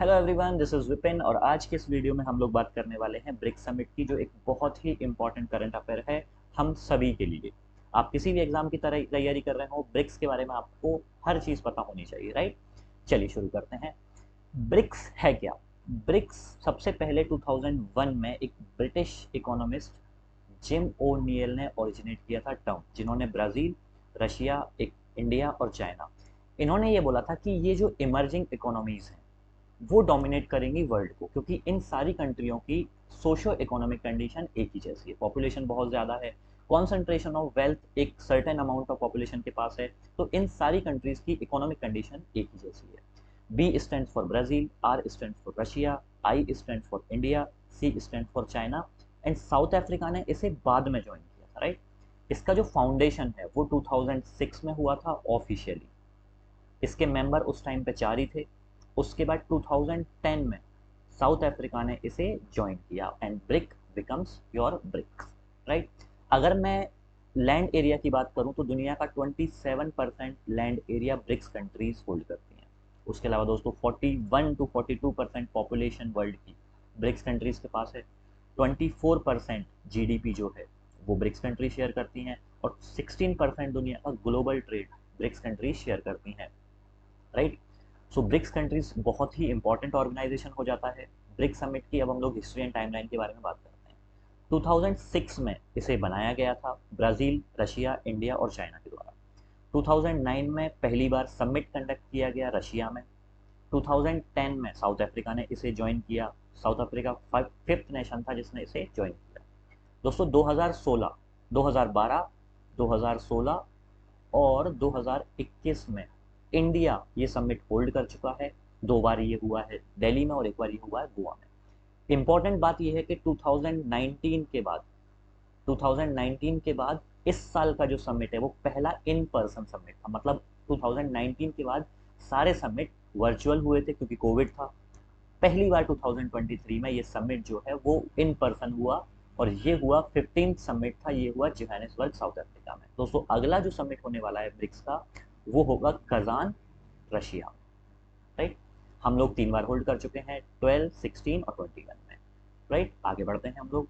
Hello everyone, this is Vipin और आज के इस वीडियो में हम लोग बात करने वाले हैं ब्रिक्स समिट की, जो एक बहुत ही इंपॉर्टेंट करंट अफेयर है हम सभी के लिए। आप किसी भी एग्जाम की तरह तैयारी कर रहे हो, ब्रिक्स के बारे में आपको हर चीज़ पता होनी चाहिए, राइट। चलिए शुरू करते हैं। ब्रिक्स है क्या? ब्रिक्स सबसे पहले 2001 में एक ब्रिटिश इकोनॉमिस्ट जिम ओ नील ने ओरिजिनेट किया था टर्म, जिन्होंने ब्राज़ील, रशिया, एक इंडिया और चाइना, इन्होंने ये बोला था कि ये जो इमर्जिंग इकोनॉमीज़ हैं वो डोमिनेट करेंगी वर्ल्ड को, क्योंकि इन सारी कंट्रियों की सोशो इकोनॉमिक कंडीशन एक ही जैसी है। पॉपुलेशन बहुत ज़्यादा है, कॉन्सेंट्रेशन ऑफ वेल्थ एक सर्टेन अमाउंट ऑफ पॉपुलेशन के पास है, तो इन सारी कंट्रीज़ की इकोनॉमिक कंडीशन एक ही जैसी है। B stand for Brazil, R stand for Russia, I stand for India, C stand for China and South Africa ने इसे बाद में ज्वाइन किया था, राइट। इसका जो फाउंडेशन है वो 2006 में हुआ था ऑफिशियली। इसके मेंबर उस टाइम पे 4 ही थे। उसके बाद 2010 में साउथ अफ्रीका ने इसे ज्वाइन किया and brick becomes your brick, right. अगर मैं लैंड एरिया की बात करूं तो दुनिया का 27% land area BRICS countries hold करती हैं। उसके अलावा दोस्तों 41 टू 42% पॉपुलेशन वर्ल्ड की ब्रिक्स कंट्रीज के पास है। 24% जीडीपी जो है वो ब्रिक्स कंट्री शेयर करती हैं और 16% दुनिया का global trade BRICS countries share करती हैं, राइट। सो ब्रिक्स कंट्रीज बहुत ही इंपॉर्टेंट ऑर्गेनाइजेशन हो जाता है। ब्रिक्स समिट की अब हम लोग हिस्ट्री एंड टाइमलाइन के बारे में बात करते हैं। 2006 में इसे बनाया गया था ब्राज़ील, रशिया, इंडिया और चाइना के द्वारा। 2009 में पहली बार समिट कंडक्ट किया गया रशिया में। 2010 में साउथ अफ्रीका ने इसे ज्वाइन किया। साउथ अफ्रीका फिफ्थ नेशन था जिसने इसे ज्वाइन किया। दोस्तों 2016, 2012, 2016 और 2021 में इंडिया ये समिट होल्ड कर चुका है। 2 बार ये हुआ है दिल्ली में और एक बार ये हुआ है गोवा में। इंपॉर्टेंट बात ये है कि 2019 के बाद इस साल का जो समिट है वो पहला इन पर्सन समिट था। मतलब 2019 के बाद सारे समिट वर्चुअल हुए थे क्योंकि कोविड था। पहली बार 2023 में ये समिट जो है वो इन पर्सन हुआ और ये हुआ 15th समिट था। ये हुआ जोहानिसबर्ग साउथ अफ्रीका में। दोस्तों अगला जो समिट होने वाला है ब्रिक्स का वो होगा कजान, रशिया, राइट। हम लोग 3 बार होल्ड कर चुके हैं, 12, 16 और 21 में, राइट। आगे बढ़ते हैं हम लोग।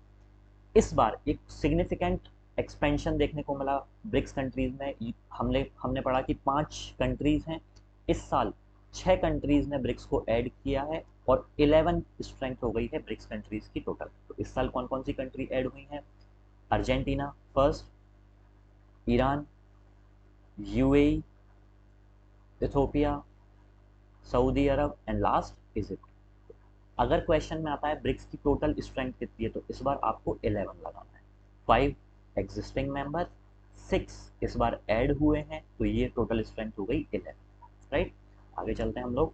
इस बार एक सिग्निफिकेंट एक्सपेंशन देखने को मिला ब्रिक्स कंट्रीज में। हमने पढ़ा कि 5 कंट्रीज हैं। इस साल 6 कंट्रीज ने ब्रिक्स को ऐड किया है और 11 स्ट्रेंथ हो गई है ब्रिक्स कंट्रीज की टोटल। तो इस साल कौन कौन सी कंट्री ऐड हुई हैं? Argentina first, Iran, UAE, Ethiopia, Saudi Arab and last Egypt. अगर क्वेश्चन में आता है ब्रिक्स की टोटल स्ट्रेंथ कितनी है तो इस बार आपको 11 लगाना है। 5 एग्जिस्टिंग मेंबर, 6 इस बार ऐड हुए हैं, तो ये टोटल स्ट्रेंथ हो गई 11, राइट। आगे चलते हैं हम लोग।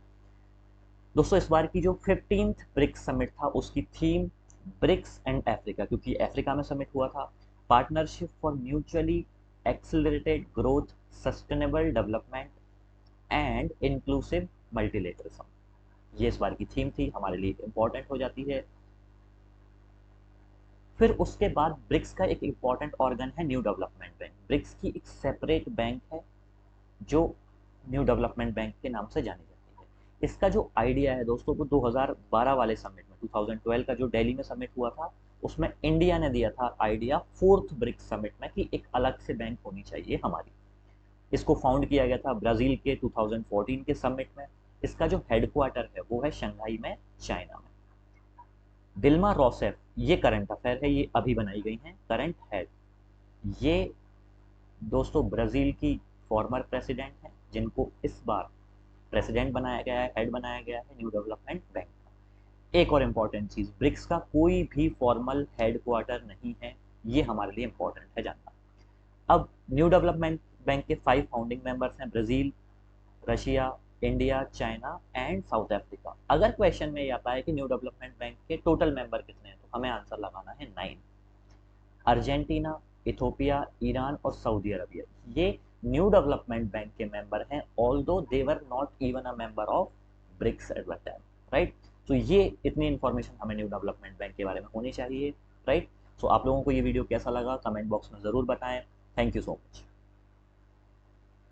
दोस्तों इस बार की जो 15th ब्रिक्स समिट था उसकी थीम ब्रिक्स एंड अफ्रीका, क्योंकि अफ्रीका में समिट हुआ था। Partnership for mutually accelerated growth, sustainable development and inclusive multilateralism, ये इस बार की थीम थी, हमारे लिए इंपॉर्टेंट हो जाती है। फिर उसके बाद ब्रिक्स का एक इंपॉर्टेंट ऑर्गन है न्यू डेवलपमेंट बैंक। ब्रिक्स की एक सेपरेट बैंक है जो न्यू डेवलपमेंट बैंक के नाम से जानी जाती है। इसका जो आइडिया है दोस्तों वो 2012 वाले समिट में, 2012 का जो दिल्ली में समिट हुआ था उसमें इंडिया ने दिया था आइडिया 4th ब्रिक्स समिट में कि एक अलग से बैंक होनी चाहिए हमारी। इसको फाउंड किया गया था ब्राज़ील के 2014 के समिट में। इसका जो हेडक्वार्टर है वो है शंघाई में, चाइना में। दिल्मा रोसेफ ये करंट अफेयर है, ये अभी बनाई गई हैं करंट हेड। ये दोस्तों ब्राज़ील की फॉर्मर प्रेसिडेंट हैं जिनको इस बार प्रेसिडेंट बनाया गया है, हेड बनाया गया है न्यू डेवलपमेंट बैंक का। एक और इम्पॉर्टेंट चीज़, ब्रिक्स का कोई भी फॉर्मल हेडक्वार्टर नहीं है, ये हमारे लिए इम्पॉर्टेंट है जानना। अब न्यू डेवलपमेंट बैंक के 5 फाउंडिंग मेंबर्स हैं, Brazil, Russia, India, China and South Africa. अगर क्वेश्चन में ये आता है कि न्यू डेवलपमेंट बैंक के टोटल मेंबर कितने हैं तो हमें आंसर लगाना है 9। अर्जेंटीना, इथोपिया, ईरान और सऊदी अरबिया ये न्यू डेवलपमेंट बैंक के मेंबर हैं, although they were not even a member of BRICS at the time, right. तो ये इतनी इंफॉर्मेशन हमें न्यू डेवलपमेंट बैंक के बारे में होनी चाहिए, राइट। सो आप लोगों को ये वीडियो कैसा लगा कमेंट बॉक्स में ज़रूर बताएं। Thank you so much.